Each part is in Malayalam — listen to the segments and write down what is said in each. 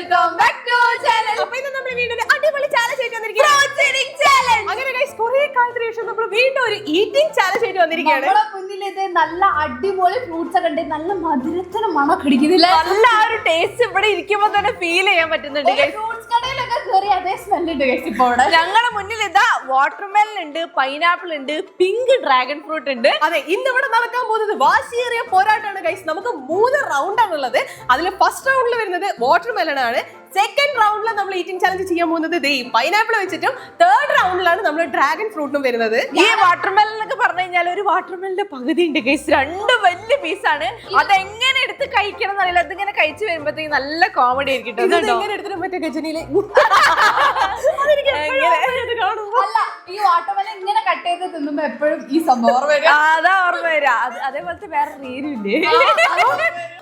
Welcome back to channel. അപ്പോൾ ഇന്ന് നമ്മൾ വീണ്ടും ഒരു അടിപൊളി ചാലഞ്ച് ആയിട്ട് വന്നിരിക്കുകയാണ്. അങ്ങനെ ഗയ്സ് കുറേ കാലത്തിന് ശേഷം നമ്മൾ വീണ്ടും ഒരു ഈറ്റിംഗ് ചാലഞ്ച് ആയിട്ട് വന്നിരിക്കുകയാണ്. നമ്മുടെ മുന്നിൽ ഇത് നല്ല അടിപൊളി ഫ്രൂട്ട്സ് ഒക്കെ ഉണ്ട്. നല്ല മധുരത്തിന് മണം കടിക്കുന്നില്ല. നല്ല ആ ഒരു ടേസ്റ്റ് ഇവിടെ ഇരിക്കുമ്പോൾ തന്നെ ഫീൽ ചെയ്യാൻ പറ്റുന്നുണ്ട്. ഫ്രൂട്ട്സ് കടയിലൊക്കെ കയറി അതേ സ്മെൽ ഉണ്ട് ഗയ്സ്. ഇപ്പോൾ ഇവിടെ ഞങ്ങളുടെ മുന്നിൽ ഇതാ വാട്ടർമെലൺ ഉണ്ട്, പൈനാപ്പിൾ ഉണ്ട്, പിങ്ക് ഡ്രാഗൺ ഫ്രൂട്ട് ഉണ്ട്. അതെ, ഇന്ന് ഇവിടെ നടക്കാൻ പോകുന്നത് വാശിയേറിയ പോരാട്ടമാണ് ഗയ്സ്. നമുക്ക് 3 റൗണ്ട് ആണുള്ളത്. അതിൽ ഫസ്റ്റ് റൗണ്ടിൽ വരുന്നത് വാട്ടർമെലൺ ആണ്. സെക്കൻഡ് റൗണ്ടിലാണ് നമ്മൾ ഈറ്റിംഗ് ചാലഞ്ച് ചെയ്യാൻ പോകുന്നത് പൈനാപ്പിൾ വെച്ചിട്ടും. തേർഡ് റൗണ്ടിലാണ് നമ്മൾ ഡ്രാഗൺ ഫ്രൂട്ടും വരുന്നത്. ഈ വാട്ടർമെലൺ എന്നൊക്കെ പറഞ്ഞു കഴിഞ്ഞാൽ ഒരു വാട്ടർമെലന്റെ പകുതി ഉണ്ട് ഗയ്സ്. 2 വലിയ പീസാണ്. അതെങ്ങനെ എടുത്ത് കഴിക്കണം എന്നറിയില്ല. അതിങ്ങനെ കഴിച്ചു വരുമ്പോഴത്തേക്ക് നല്ല കോമഡി ആയിരിക്കും. ഈ വാട്ടർമെലൺ ഇങ്ങനെ കട്ട് ചെയ്ത് തിന്നുമ്പോ എപ്പോഴും ഈ സംഭവം വരും. അതാ ഓർമ്മ വരാ. അതേപോലത്തെ വേറെ രീതിയില്ലേ.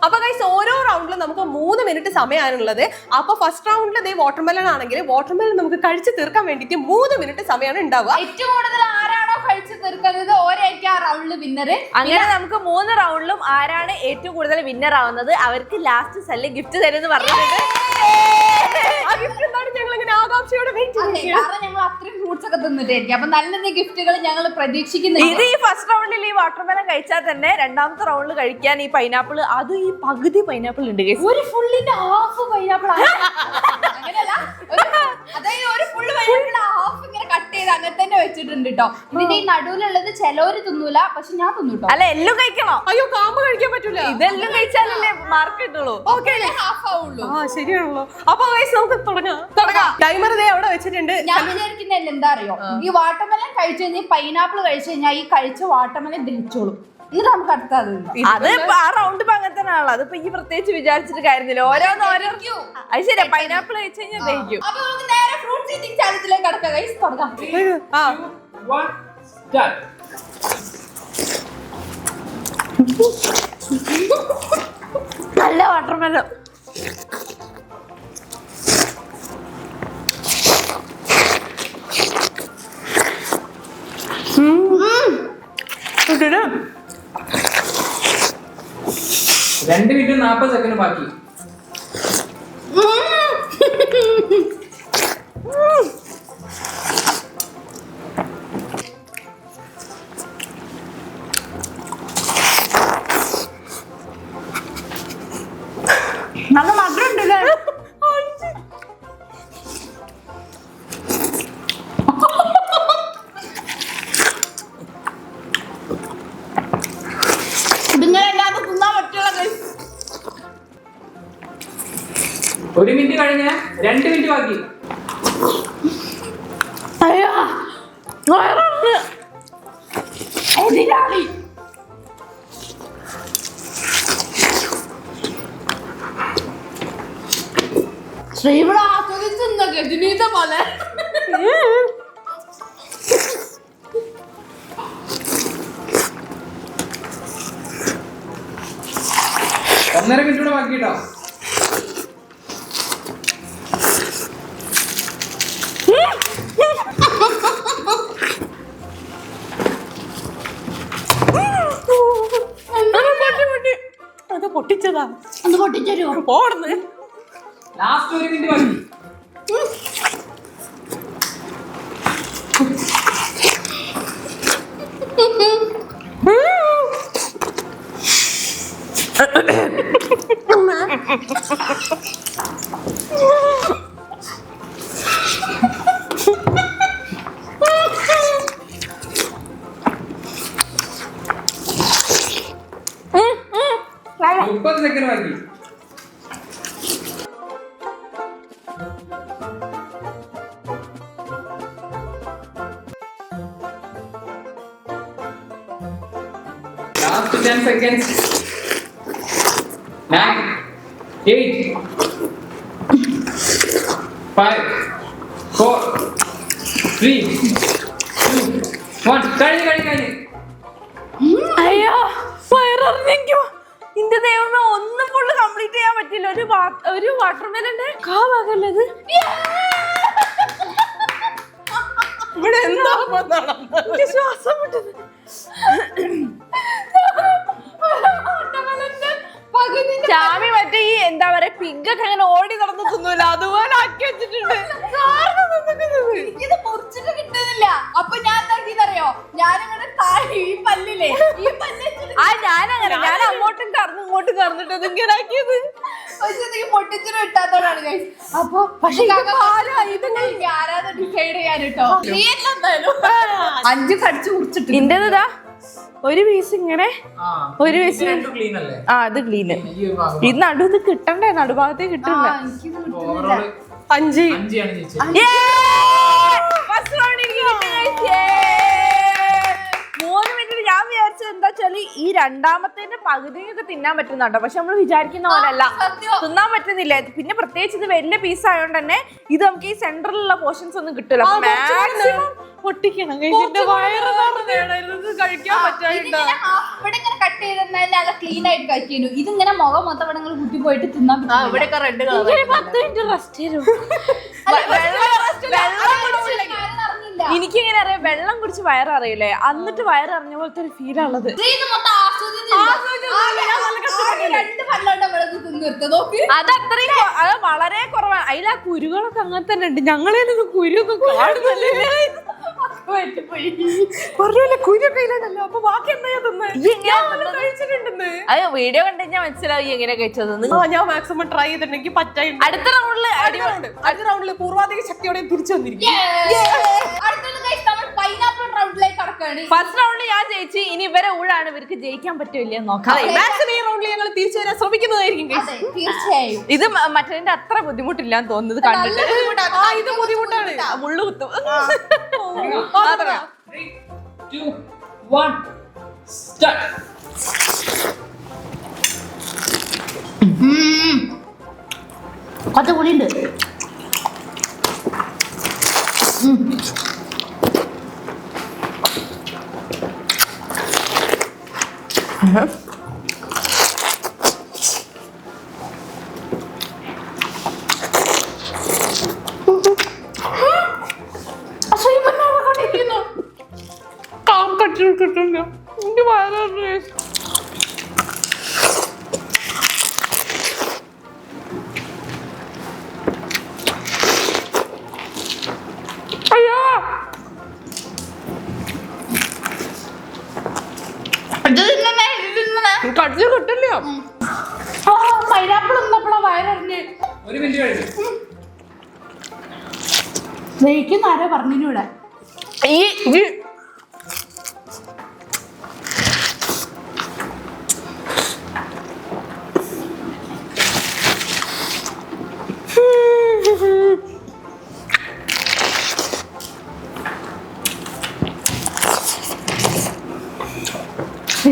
അപ്പൊ ഗയ്സ് ഓരോ റൗണ്ടിലും നമുക്ക് 3 മിനിറ്റ് സമയമാണുള്ളത്. അപ്പൊ ഫസ്റ്റ് റൗണ്ടിൽ വാട്ടർമെലൺ ആണെങ്കിൽ വാട്ടർമെലൺ നമുക്ക് കഴിച്ചു തീർക്കാൻ വേണ്ടിട്ട് 3 മിനിറ്റ് സമയമാണ് ഉണ്ടാവുക. ഏറ്റവും കൂടുതൽ ആരാണോ കഴിച്ചു തീർക്കുന്നത് ഓരായിരിക്കും ആ റൗണ്ടിൽ വിന്നർ. അങ്ങനെ നമുക്ക് 3 റൗണ്ടിലും ആരാണ് ഏറ്റവും കൂടുതൽ വിന്നർ ആവുന്നത് അവർക്ക് ലാസ്റ്റ് സെല്ല് ഗിഫ്റ്റ് തരുമെന്ന് പറഞ്ഞിട്ടുണ്ട്. ആ ഗിഫ്റ്റ് എന്താണ് ഞങ്ങൾ ഇങ്ങനെ ആകാംക്ഷയോടെ വെയിറ്റ് ചെയ്യുന്നത്. കാരണം ഞങ്ങൾ അത്രയും ഫ്രൂട്ട്സ് ഒക്കെ തിന്നിട്ടായിരിക്കും. അപ്പൊ നല്ല ഗിഫ്റ്റുകൾ ഞങ്ങൾ പ്രതീക്ഷിക്കുന്നുണ്ട്. ഇത് ഈ ഫസ്റ്റ് റൗണ്ടിൽ ഈ വാട്ടർമെലൺ കഴിച്ചാൽ തന്നെ രണ്ടാമത്തെ റൗണ്ടിൽ കഴിക്കാൻ ഈ പൈനാപ്പിൾ, അത് ഈ പകുതി പൈനാപ്പിൾ ഉണ്ട്. ഒരു ഫുള്ളിന്റെ ഹാഫ് പൈനാപ്പിൾ അങ്ങനെയല്ല, അതായത് ഒരു ഫുള്ള് പൈനാപ്പിൾ ഹാഫ് ഇങ്ങനെ കട്ട് ചെയ്ത് അങ്ങനെ തന്നെ വെച്ചിട്ടുണ്ട് കേട്ടോ. ഇതിന്റെ ഈ നടുവിലുള്ളത് ചിലവര് തിന്നൂല, പക്ഷെ ഞാൻ തിന്നുട്ടോ. അല്ല, എല്ലാം കഴിക്കണോ? അയ്യോ, കാമ്പ് കഴിക്കാൻ പറ്റൂല. ഇതെല്ലാം കഴിച്ചാലല്ലേ മാർക്ക് കിട്ടുള്ളൂ. ഹാഫ് ആവുള്ളൂ. ആ, ശരിയാണല്ലോ. അപ്പൊ നമുക്ക് തുടങ്ങാം. ടൈമർ അവിടെ വെച്ചിട്ടുണ്ട്. ഞാൻ വിചാരിക്കുന്നതല്ല എന്താ അറിയോ, ഈ വാട്ടർമെലൻ കഴിച്ചു കഴിഞ്ഞാൽ പൈനാപ്പിൾ കഴിച്ചു കഴിഞ്ഞാൽ ഈ കഴിച്ച വാട്ടർമെലൻ ദഹിച്ചോളും. എന്നിട്ട് നമുക്ക് അടുത്തത് അത് ആ റൗണ്ട് അങ്ങനെ തന്നെ ആണല്ലോ. അതിപ്പോ ഈ പ്രത്യേകിച്ച് വിചാരിച്ചിട്ട് കാര്യമില്ല. ഓരോന്നോരോ അത് ശരിയാ. പൈനാപ്പിൾ കഴിച്ചു കഴിഞ്ഞാൽ ദഹിക്കും. അപ്പൊ നമുക്ക് നേരെ ഫ്രൂട്ട്സ് ഈറ്റിംഗ് ചാലഞ്ചിലേക്ക് കടക്കാം ഗയ്സ്. തുടങ്ങാം. നല്ല വാട്ടർമെലൺ. രണ്ട് മിനിറ്റ് 40 സെക്കൻഡ് ബാക്കി. നല്ല മധുരം ഉണ്ടല്ലേ. ഇതിങ്ങനെയല്ലാതെ തിന്നാൻ പറ്റുള്ള ഗയ്സ്. 1 മിനിറ്റ് കഴിഞ്ഞ 2 മിനിറ്റ് ബാക്കി. അയ്യോ, എതിരാളി ശ്രീവിടെ ആസ്വദിച്ചെന്ന ഗജനീത പോലെ. ഒന്നര മിനിറ്റ് കൂടെ ബാക്കി കേട്ടോ. അത് പൊട്ടിച്ചതാ. ഒന്ന് പൊട്ടിച്ചോ. പോടുന്നു. ലാസ്റ്റ് 1 മിനിറ്റ് ബാക്കി. സെക്കൻഡ് ബാക്കി. Last 10 seconds. 9, 8, 5, 4, 3, 2, 1. കഴിഞ്ഞു. അയ്യോ, വയറിഞ്ഞോ. ഇന്റെ ദൈവമേ, ഒന്നും ഫുള്ള് കംപ്ലീറ്റ് ചെയ്യാൻ പറ്റില്ല. ഒരു വാട്ടർമെലന്റെ കാവാകല്ലത്. ഇവിടെ എന്താ ശ്വാസം വിട്ടത്. ചാമി മറ്റേ ഈ എന്താ പറയാ പിങ്കൊക്കെ അങ്ങനെ ഓടി നടന്ന് തിന്നൂല അതുപോലെ ആക്കി വെച്ചിട്ടുണ്ട്. ഇത് മുറിച്ചിട്ട് കിട്ടുന്നില്ല. അപ്പൊ ഞാൻ എന്താക്കിയെന്നറിയോ, ഞാനിങ്ങനെ ഈ പല്ലില്ലേ ഈ പല്ല് ഞാനങ്ങനെ ഞാൻ അങ്ങോട്ടും കറന്ന് ഇങ്ങോട്ടും കറന്നിട്ട് അത് ഇങ്ങനെ ആക്കിയത്. പൊട്ടിച്ചിട്ട് കിട്ടാത്തോടാണ് guys. അപ്പൊ പക്ഷെ ആരാധന ഡിസൈഡ് ചെയ്യാൻ കേട്ടോ. നീ എന്തായാലും 5 കടിച്ചു മുറിച്ചിട്ട് ഇന്റേതാ ഒരു പീസ് ഇങ്ങനെ ഒരു പീസ് ക്ലീൻ അല്ലേ? അത് ക്ലീന്. ഈ നടുത് കിട്ടണ്ടേ, നടുഭാഗത്തേ കിട്ടണ്ടേ. 5 5 ആണ് ചേച്ചി. ഫസ്റ്റ് റൗണ്ട് എനിക്ക് കിട്ടി. 3 മിനിറ്റ് ഞാൻ വിചാരിച്ചത് എന്താ വെച്ചാല് ഈ രണ്ടാമത്തേന്റെ പകുതിയൊക്കെ തിന്നാൻ പറ്റുന്നുണ്ടോ, പക്ഷെ നമ്മൾ വിചാരിക്കുന്ന പോലെയല്ല, തിന്നാൻ പറ്റുന്നില്ല. പിന്നെ പ്രത്യേകിച്ച് ഇത് വലിയ പീസ് ആയതുകൊണ്ട് തന്നെ ഇത് നമുക്ക് ഈ സെന്ററിലുള്ള പോർഷൻസ് ഒന്നും കിട്ടില്ല. പൊട്ടിക്കണം കഴിക്കാൻ പറ്റാ. കട്ട് ചെയ്ത് ക്ലീൻ ആയിട്ട് കഴിക്കുന്നു. ഇതിങ്ങനെ മുഖം മൊത്തം ഇവിടെ കുത്തി പോയിട്ട് തിന്നാൻ ഇവിടെ 10 മിനിറ്റ് റെസ്റ്റ് ചെയ്തു. എനിക്കിങ്ങനെ അറിയാം, വെള്ളം കുടിച്ച് വയററിയില്ലേ, എന്നിട്ട് വയററിഞ്ഞ പോലത്തെ ഒരു ഫീൽ ഉള്ളത്. അത് അത്രയും അത് വളരെ കുറവാണ്. അതിൽ ആ കുരുകളൊക്കെ അങ്ങനെ തന്നെ ഉണ്ട്. ഞങ്ങളേലൊന്നും കുരുവൊന്നും കാണുന്നില്ലേ, കുരുക്കയിലാണല്ലോ. അപ്പൊ ബാക്കി എന്താ കഴിച്ചിട്ടുണ്ടെന്ന് അത് വീഡിയോ കണ്ടു കഴിഞ്ഞാൽ മനസ്സിലാവും എങ്ങനെ കഴിച്ചത്. ഞാൻ മാക്സിമം ട്രൈ ചെയ്തിട്ടുണ്ടെങ്കിൽ പറ്റായി. അടുത്ത റൗണ്ടില് പൂർവാധിക ശക്തിയോടെ തിരിച്ചു വന്നിരിക്കും. ഫസ്റ്റ് റൗണ്ടിൽ ഞാൻ ജയിച്ചു. ഇനി ഇവരെ ഊഴാണ്, ഇവർക്ക് ജയിക്കാൻ പറ്റില്ല നോക്കാം. ഈ റൗണ്ടിൽ ഞങ്ങൾ തിരിച്ചു വരാൻ ശ്രമിക്കുന്നതായിരിക്കും. തീർച്ചയായും ഇത് മറ്റേ അത്ര ബുദ്ധിമുട്ടില്ലാന്ന് തോന്നുന്നത് കണ്ടിട്ട്. ഇത് ബുദ്ധിമുട്ടാണ്, മുള്ളു കുത്തും. 3, 2, 1 start. കുറച്ച് കൂടിയുണ്ട്. എന്റെ വയറ് കടിച്ചു കിട്ടില്ല. പൈനാപ്പിൾ ഒന്നപ്പോഴാ വയററിഞ്ഞ്. 1 മിനിറ്റ് കഴിഞ്ഞു. ദഹിക്കുന്ന ആരോ പറഞ്ഞിലൂടെ ഈ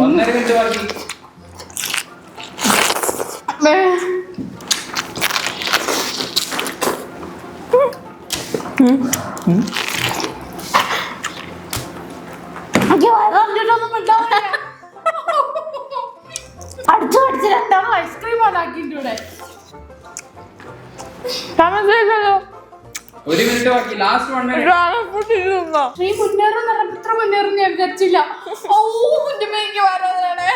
ഒന്നര മിനിറ്റ് ബാക്കി. അടിച്ചു അടിച്ച് രണ്ടാമത് ഐസ്ക്രീം ആക്കിയിട്ടൂടെ. 1 മിനിറ്റ് ബാക്കി. Last 1 minute. മുന്നേറും ഇത്ര മുന്നേറും ഞാൻ വിചാരിച്ചില്ല. ഓ എന്റെ മേക്ക് വരാനാണ്.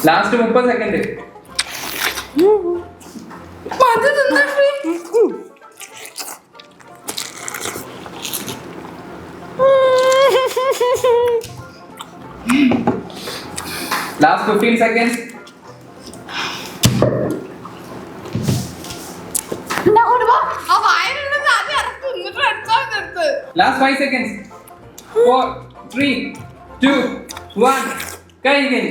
Last 30 second. Last 15 seconds. Last 5 seconds. 4, 3, 2, 1. കഴിഞ്ഞു.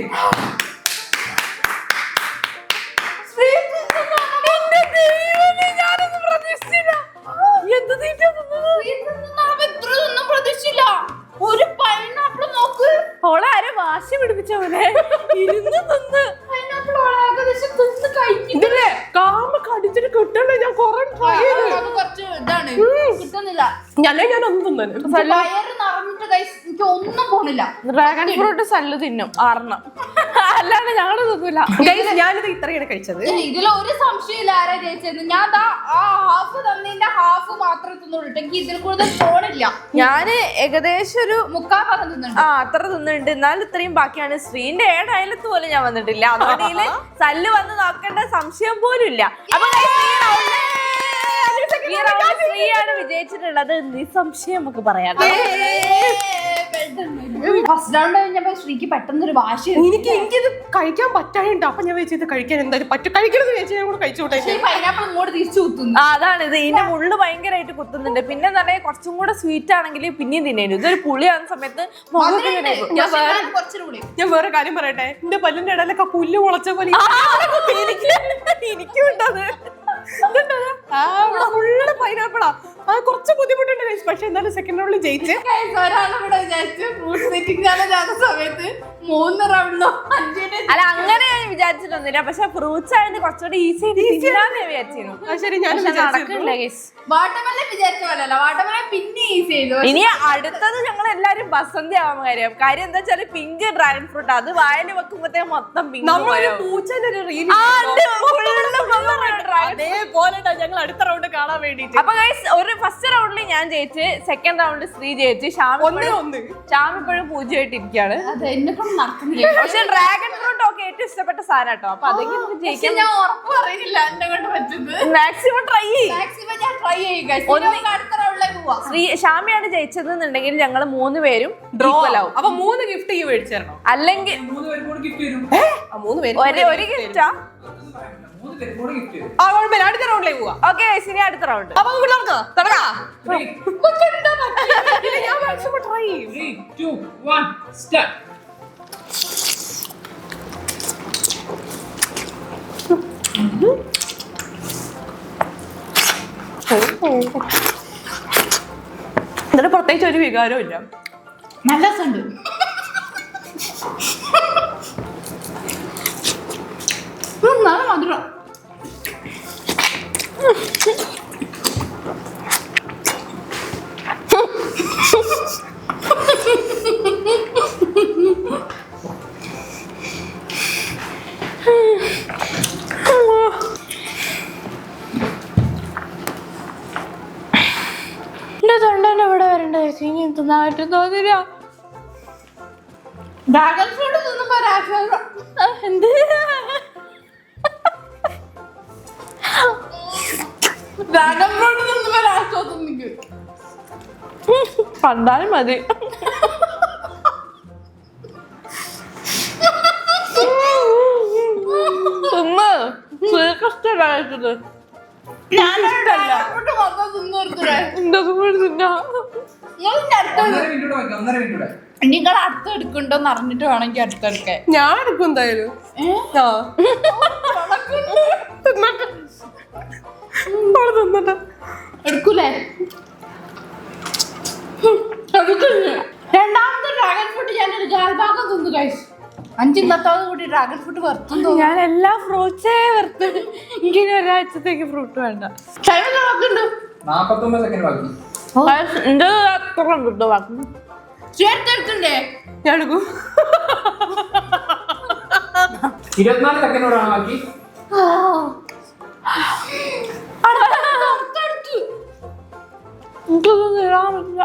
ഒരു പൈനാപ്പിൾ നോക്ക്. ഓളാരെ വാശി പിടിപ്പിച്ച പോലെ ഇരുന്ന് തിന്ന് പൈനാപ്പിൾ ഏകദേശം തിന്ന് കഴിഞ്ഞു. ഇതില്ലേ കാമ്പ് കടിച്ചിട്ട് കിട്ടണ്ടേ. ഞാൻ കൊറേ ട്രൈ ചെയ്തു, കുറച്ച് ഇതാണ് കിട്ടുന്നില്ല. ഞാനൊന്നും തിന്നു. വയറ് നിറഞ്ഞിട്ട് എനിക്ക് ഒന്നും പോണില്ല. ഡ്രാഗൺ ഫ്രൂട്ട് സല്ല് തിന്നും 6 എണ്ണം. അല്ലാണ്ട് ഞങ്ങള് തിന്നൂല. ഞാനിത് ഇത്രയാണ് കഴിച്ചത്. ഇതിലൊരു സംശയമില്ല ആരാ ജയിച്ചത്. ഞാൻ ദാ ആ ഹാഫ് തന്നതിന്റെ ഹാഫ് മാത്രമേ തിന്നുള്ളൂ. എനിക്ക് ഇതിൽ കൂടുതൽ തോന്നില്ല. ഞാന് ഏകദേശം ഒരു 3/4 ഭാഗം തിന്നുണ്ട്. അത്ര തിന്നുന്നുണ്ട്. എന്നാലും ഇത്രയും ബാക്കിയാണ്. ശ്രീന്റെ ഏഴ് അയലത്ത് പോലും ഞാൻ വന്നിട്ടില്ല. അതുകൊണ്ട് സല്ല് വന്ന് നോക്കേണ്ട സംശയം പോലും ഇല്ല. അപ്പൊ ഈ റൗണ്ട് ശ്രീയാണ് വിജയിച്ചിട്ടുള്ളത്. നിസ്സംശയം നമുക്ക് പറയാം. ഫസ്റ്റ് റൗണ്ട് കഴിഞ്ഞപ്പോ ശ്രീക്ക് പെട്ടെന്നൊരു വാശി. എനിക്കിത് കഴിക്കാൻ പറ്റാനുണ്ട്. അപ്പൊ ഞാൻ വെച്ചത് കഴിക്കാൻ എന്തായാലും പറ്റും. കഴിക്കണമെന്ന് വെച്ചാൽ ഞാൻ കൂടെ കഴിച്ചോട്ടെ. പൈനാപ്പിൾ ഇങ്ങോട്ട് തിരിച്ചു കുത്തുന്നു. അതാണ് ഇത്. ഇതിന്റെ മുള്ളു ഭയങ്കരമായിട്ട് കുത്തുന്നുണ്ട്. പിന്നെ എന്താ പറയാ, കുറച്ചും കൂടെ സ്വീറ്റ് ആണെങ്കിൽ പിന്നെയും തിന്നേനു. ഇതൊരു പുളിയാകുന്ന സമയത്ത് ഞാൻ വേറെ കാര്യം പറയട്ടെ. എന്റെ പല്ലിന്റെ ഇടയിലൊക്കെ പുല്ല് മുളച്ച പോലെ എനിക്കും ഉണ്ടത്. ഫുള്ള് പൈനാപ്പിളാ. അത് കുറച്ച് ബുദ്ധിമുട്ടുണ്ട്. പക്ഷെ എന്നാലും സെക്കൻഡ് റൗണ്ടിൽ ജയിച്ച്. ഒരാളിവിടെ വിചാരിച്ചു ഫ്രൂട്ട് സെറ്റിംഗ് ചാലഞ്ച് സമയത്ത് 3 റൗണ്ടിലോ 5 അല്ല, അങ്ങനെ ഞാൻ വിചാരിച്ചിട്ടൊന്നുമില്ല. പക്ഷെ ഫ്രൂട്ട്സ് ആയിട്ട് കുറച്ചുകൂടി ഈസി ആയിട്ട് തിന്നാന്ന് ഞാൻ വിചാരിച്ചിരുന്നു. ശരി, ഞാൻ നടക്കില്ല ഗൈസ്. വാട്ടർമെലൻ വിചാരിച്ച പോലെയല്ല. വാട്ടർമെലൻ പിന്നെ ഈസി ചെയ്തു. ഇനി അടുത്തത് ഞങ്ങൾ എല്ലാരും ബസന്തി ആവാൻ കാര്യം എന്താ വെച്ചാല് പിങ്ക് ഡ്രാഗൺ ഫ്രൂട്ട്. അത് വായിൽ വെക്കുമ്പോഴത്തേക്ക് മൊത്തം പിങ്ക്. അതേപോലെ ഞങ്ങൾ അടുത്ത റൗണ്ട് കാണാൻ വേണ്ടിട്ട്. അപ്പൊ ഗൈസ്, ഒരു ഫസ്റ്റ് റൗണ്ടിൽ ഞാൻ ജയിച്ച്, സെക്കൻഡ് റൗണ്ടിൽ ശ്രീ ജയിച്ച്, ശ്യാം ഇപ്പോഴും 0-ആയിട്ടിരിക്കുകയാണ്. പക്ഷെ ഡ്രാഗൺ ഫ്രൂട്ട് ഒക്കെ ഏറ്റവും ഇഷ്ടപ്പെട്ട സാധനം കേട്ടോ. അപ്പൊ അതെങ്കിലും നമുക്ക് ജയിക്കാൻ ഞാൻ ഉറപ്പ് പറയുന്നില്ല എന്നെ കൊണ്ട് പറ്റുന്നത്. മാക്സിമം ട്രൈ ചെയ്യും. ഞാൻ ട്രൈ ചെയ്യുക. അടുത്ത റൗണ്ടിലേക്ക് പോവാം. ശ്രീ ശ്യാമിയാണ് ജയിച്ചതെന്നുണ്ടെങ്കിൽ ഞങ്ങൾ 3 പേരും ഡ്രോ ആവും. അപ്പൊ 3 ഗിഫ്റ്റ് ഈ മേടിച്ചു തരണം. അല്ലെങ്കിൽ 3 പേരും കൂടെ ഗിഫ്റ്റ് തരും. 3 പേര് ഒരു ഗിഫ്റ്റാ. 3 പേരും കൂടെ ഗിഫ്റ്റ് തരും. കുഴപ്പമില്ല. അടുത്ത റൗണ്ടിലേക്ക് പോവാ. ഓക്കെ, ഇനി അടുത്ത റൗണ്ട്. അപ്പൊ നമുക്ക് തുടങ്ങാം. 3, ഞാൻ മാക്സിമം ട്രൈ ചെയ്യും. 3, 2, 1 സ്റ്റാർട്ട്. എന്നിട്ട് പ്രത്യേകിച്ച് ഒരു വികാരവും ഇല്ല. നല്ല രസമുണ്ട്. നല്ല മധുരം. എന്റെ തൊണ്ടന്നെ ഇവിടെ വരണ്ട ചേച്ചി. ഇനി തിന്നാനായിട്ട് തോന്നില്ല. ഡ്രാഗൺ ഫ്രൂട്ട് തിന്നുമ്പോ ഒരാശ്വാസം. എന്ത് ഡ്രാഗൺ ഫ്രൂട്ട് തിന്നുമ്പോ ഒരാശ്വാസം എനിക്ക്. കണ്ടാലും മതി. കഷ്ടമല്ല. നിങ്ങൾ അടുത്ത് എടുക്കണ്ടോന്ന് അറിഞ്ഞിട്ട് വേണമെങ്കിൽ അടുത്തെടുക്കാൻ. ഞാൻ എടുക്കും എന്തായാലും. എടുക്കൂലേ? രണ്ടാമത്തെ ഡ്രാഗൺ ഫ്രൂട്ട് ഞാൻ ഒരു ഗാൽഭാഗം തിന്നു കഴിച്ചു. 5 ഇന്നത്തോട് കൂടി ഡ്രാഗൺ ഫ്രൂട്ട് വെറുത്തും തോന്നുന്നു. ഞാൻ എല്ലാ ഫ്രൂട്ട്സേ വെറുത്ത്. എനിക്ക് ഒരാഴ്ചത്തേക്ക് ഫ്രൂട്ട് വേണ്ട. 49 സെക്കൻഡ് ബാക്കി. എന്റെ അത്ര കിട്ടോ ബാക്കി. ചേർത്തെടുക്കണ്ടേ? ഞാൻ എടുക്കും. 24 സെക്കൻഡോടാണ് ബാക്കി. എനിക്കൊന്നും തരാൻ പറ്റില്ല.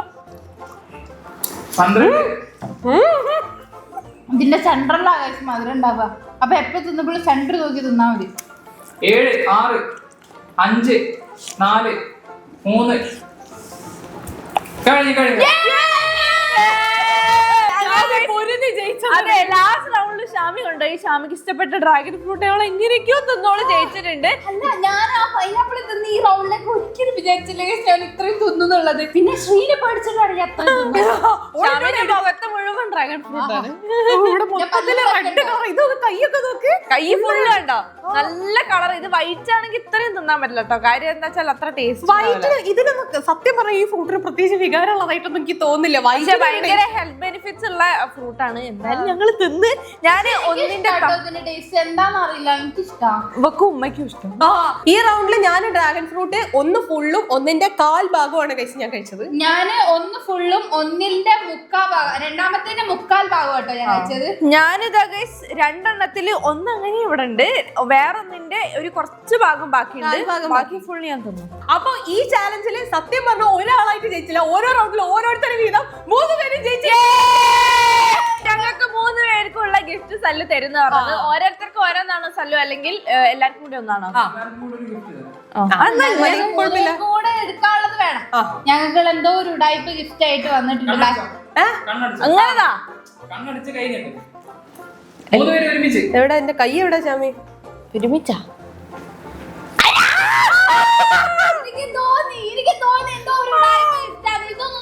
12. ഇതിന്റെ സെൻട്രലിലാണ് മധുരം ഉണ്ടാവുക. അപ്പൊ എപ്പോ തിന്നപ്പോൾ സെന്റർ നോക്കി തിന്നാ മതി. 7, 6, 5, 4, 3 കഴിഞ്ഞു. അതെ, ലാസ്റ്റ് റൗണ്ടിൽ ഷാമി കൊണ്ടുപോയി. ഷാമിക്ക് ഇഷ്ടപ്പെട്ട ഡ്രാഗൺ ഫ്രൂട്ട് അവൾ എങ്ങനെയൊക്കെയോ തിന്നോള് ജയിച്ചിട്ടുണ്ട്. അല്ല, ഞാൻ ആ പൈനാപ്പിൾ തിന്ന് ഈ റൗണ്ടിലേക്ക് ഒരിക്കലും വിചാരിച്ചില്ലെങ്കിൽ ഞാൻ ഇത്രയും തിന്നുന്നുള്ളത്. പിന്നെ ശ്രീനെ പഠിച്ചിട്ടാണ് ഞാൻ ഷാമിന്റെ മുഖത്ത് മുഴുവൻ ഡ്രാഗൺ ഫ്രൂട്ട് ആണ്. കൈയൊക്കെ നോക്ക്. കൈ ഫുള്ള് കണ്ടോ, നല്ല കളർ. ഇത് വൈറ്റ് ആണെങ്കിൽ ഇത്രയും തിന്നാൻ പറ്റില്ല കേട്ടോ. കാര്യം എന്താ വെച്ചാൽ അത്ര ടേസ്റ്റ്. ഇതിനൊക്കെ സത്യം പറഞ്ഞ ഈ ഫ്രൂട്ടിന് പ്രത്യേകിച്ച് വികാരമുള്ളതായിട്ടൊന്നും എനിക്ക് തോന്നുന്നില്ല. ഭയങ്കര ഹെൽത്ത് ബെനിഫിറ്റ്സ് ഉള്ള ഫ്രൂട്ടാണ്. ആണ്. എന്തായാലും ഞങ്ങൾ തിന്ന് ഞാൻ ഒന്നിന്റെ ടേസ്റ്റ് എന്താന്ന് അറിയില്ല, എനിക്ക് ഇഷ്ടം. ഇവക്കും ഉമ്മയ്ക്കും ഇഷ്ടം. ഈ റൗണ്ടിൽ ഞാൻ ഡ്രാഗൺ ഫ്രൂട്ട് ഒന്ന് ഫുള്ളും ഒന്നിന്റെ കാൽ ഭാഗമാണ് കഴിച്ച് ഞാൻ കഴിച്ചത്. ഞാന് ഒന്ന് ഫുള്ളും ഒന്നിന്റെ മുക്കാൽ ഭാഗം, രണ്ടാമത്തെ മുക്കാൽ ഭാഗം കേട്ടോ ഞാൻ കഴിച്ചത്. ഞാനിതാ ഗൈസ് രണ്ടെണ്ണത്തില് ഒന്ന് അങ്ങനെ ഇവിടെ ഉണ്ട്, വേറൊന്നിന്റെ ഒരു കുറച്ച് ഭാഗം ബാക്കിയുണ്ട്, ബാക്കി ഫുൾ ഞാൻ തിന്നു. അപ്പൊ ഈ ചാലഞ്ചിൽ സത്യം പറഞ്ഞ ഒരാളായിട്ട് ജയിച്ചില്ല, ഓരോ റൗണ്ടിലും ഓരോരുത്തരും വീതം 3 പേരും ജയിച്ചു. ഞങ്ങൾക്ക് 3 പേർക്കുള്ള ഗിഫ്റ്റ് സല്ലു തരുന്ന പറഞ്ഞത്. ഓരോരുത്തർക്കും ഓരോന്നാണോ സല്ലു, അല്ലെങ്കിൽ എല്ലാവർക്കും കൂടി ഒന്നാണോ? കൂടെ എടുക്കാനുള്ളത് വേണം. ഞങ്ങൾക്ക് എന്തോ ഒരു ഉടായ്പ ഗിഫ്റ്റ് ആയിട്ട് വന്നിട്ടുണ്ട്. അങ്ങനെതാ കണ്ണടിച്ച് കഴിഞ്ഞിട്ട് 3 പേര് ഒരുമിച്ച്. എവിടെ എന്റെ കൈ എവിടെ ചാമി? ഒരുമിച്ചാ എനിക്ക് തോന്നി എന്തോ ഒരു ഉടായ്പ gift ആണ്. ഇതൊന്നും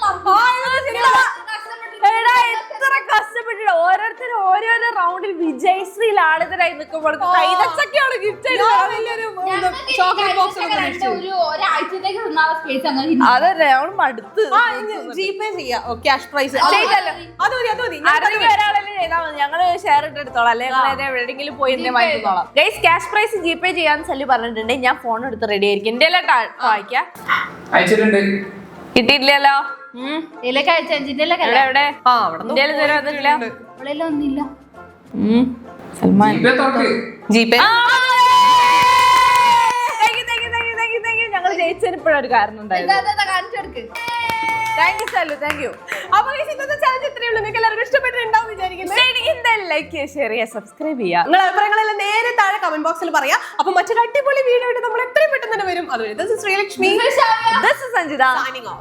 എത്ര കഷ്ടപ്പെട്ടിട്ട് ഓരോരുത്തരും ഓരോരോ റൗണ്ടിൽ വിജയശ്രീ ലാളിതരായി നിൽക്കുമ്പോൾ കൈതച്ചൊക്കെയാണ് ഗിഫ്റ്റ് ചോക്ലേറ്റ് ബോക്സ് ഒരാഴ്ചത്തേക്ക് തിന്നാനുള്ള സ്പേസ് അങ്ങനെ. അതല്ലേ അവൾ മടുത്ത്. ജിപേ ചെയ്യാം, ക്യാഷ് പ്രൈസ് ചെയ്തല്ലോ. അത് മതി, അത് മതി. ആരെങ്കിലും ഒരാളല്ലേ ചെയ്താൽ മതി, ഞങ്ങള് ഷെയർ ഇട്ടെടുത്തോളാം, അല്ലെങ്കിൽ എവിടെയെങ്കിലും പോയി എന്നെ വാങ്ങിക്കോളാം. ഗൈസ് ക്യാഷ് പ്രൈസ് ജിപേ ചെയ്യാന്ന് സല്ലു പറഞ്ഞിട്ടുണ്ട്. ഞാൻ ഫോൺ എടുത്ത് റെഡി ആയിരിക്കും. എന്റെ എല്ലാം വായിക്കാം. അയച്ചിട്ടുണ്ട്. കിട്ടിയില്ലല്ലോ. ഇതിലേക്ക് അയച്ചു. എവിടെ ഇന്ത്യയിൽ ഇതുവരെ വന്നിട്ടില്ല. ഒന്നില്ല. സൽമാൻ ജിപേ ഞങ്ങൾ ജയിച്ചതിന് ഇപ്പോഴൊരു ഒരു കാരണം ഉണ്ടായിരുന്നു. കാണിച്ചെടുക്ക്. Thank you Sallu, thank you. അപ്പൊ ഇന്നത്തെ ചാലഞ്ച് ഇത്രയേ ഉള്ളൂ. നിങ്ങൾക്ക് എല്ലാവർക്കും ഇഷ്ടപ്പെട്ടിട്ടുണ്ടാവും വിചാരിക്കുന്നു. എന്തായാലും ലൈക്ക് ചെയ്യുക, ഷെയർ ചെയ്യുക, സബ്സ്ക്രൈബ് ചെയ്യുക. നിങ്ങളുടെ അഭിപ്രായങ്ങളെല്ലാം നേരെ താഴെ കമന്റ് ബോക്സിൽ പറയാം. അപ്പൊ മറ്റൊരു അടിപൊളി വീഡിയോ ആയിട്ട് നമ്മൾ എത്രയും പെട്ടെന്ന് തന്നെ വരും. അതുവരെ this is Sreelakshmi, This is Shravya. This is Sanjita. signing off.